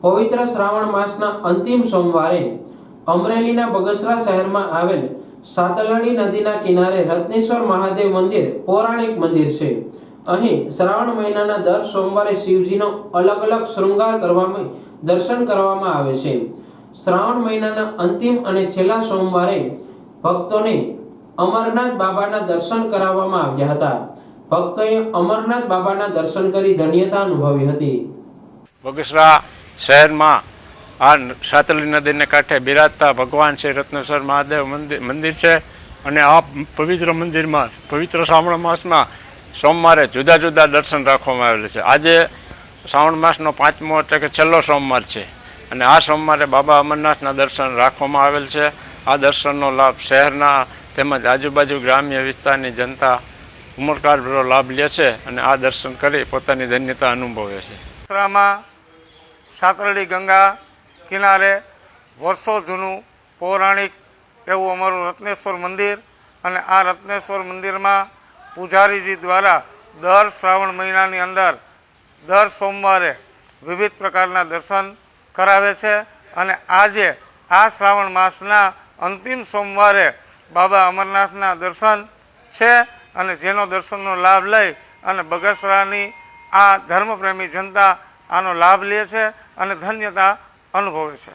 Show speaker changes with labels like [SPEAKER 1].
[SPEAKER 1] પવિત્ર શ્રાવણ માસના અંતિમ સોમવારે અમરેલીના બગસરા શહેરમાં આવેલ સાતલણી નદીના કિનારે રત્નેશ્વર મહાદેવ મંદિર પૌરાણિક મંદિર છે। અહીં શ્રાવણ મહિનાના દર સોમવારે શિવજીનો અલગ અલગ શૃંગાર કરવામાં દર્શન કરવામાં આવે છે। શ્રાવણ મહિનાના અંતિમ અને છેલ્લા સોમવારે ભક્તોને અમરનાથ બાબાના દર્શન કરાવવામાં આવ્યા હતા। ભક્તોએ અમરનાથ બાબાના દર્શન કરી ધન્યતા અનુભવી હતી।
[SPEAKER 2] બગસરા શહેરમાં આ સાતલી નદીને કાંઠે બિરાજતા ભગવાન શ્રી રત્નેશ્વર મહાદેવ મંદિર છે અને આ પવિત્ર મંદિરમાં પવિત્ર શ્રાવણ માસમાં સોમવારે જુદા જુદા દર્શન રાખવામાં આવેલા છે। આજે શ્રાવણ માસનો 5મો એટલે કે છેલ્લો સોમવાર છે અને આ સોમવારે બાબા અમરનાથના દર્શન રાખવામાં આવેલ છે। આ દર્શનનો લાભ શહેરના તેમજ આજુબાજુ ગ્રામ્ય વિસ્તારની જનતા ઉમળકાભેરો લાભ લે છે અને આ દર્શન કરી પોતાની ધન્યતા અનુભવે છે।
[SPEAKER 3] બગસરામાં સાતરડી ગંગા કિનારે વર્ષો જૂનું પૌરાણિક એવું અમારું રત્નેશ્વર મંદિર અને આ રત્નેશ્વર મંદિરમાં પૂજારીજી દ્વારા દર શ્રાવણ મહિનાની અંદર દર સોમવારે વિવિધ પ્રકારના દર્શન કરાવે છે અને આજે આ શ્રાવણ માસના અંતિમ સોમવારે બાબા અમરનાથના દર્શન છે અને જેનો દર્શનનો લાભ લઈ અને બગસરાની આ ધર્મપ્રેમી જનતા આનો લાભ લે છે અને ધન્યતા અનુભવે છે।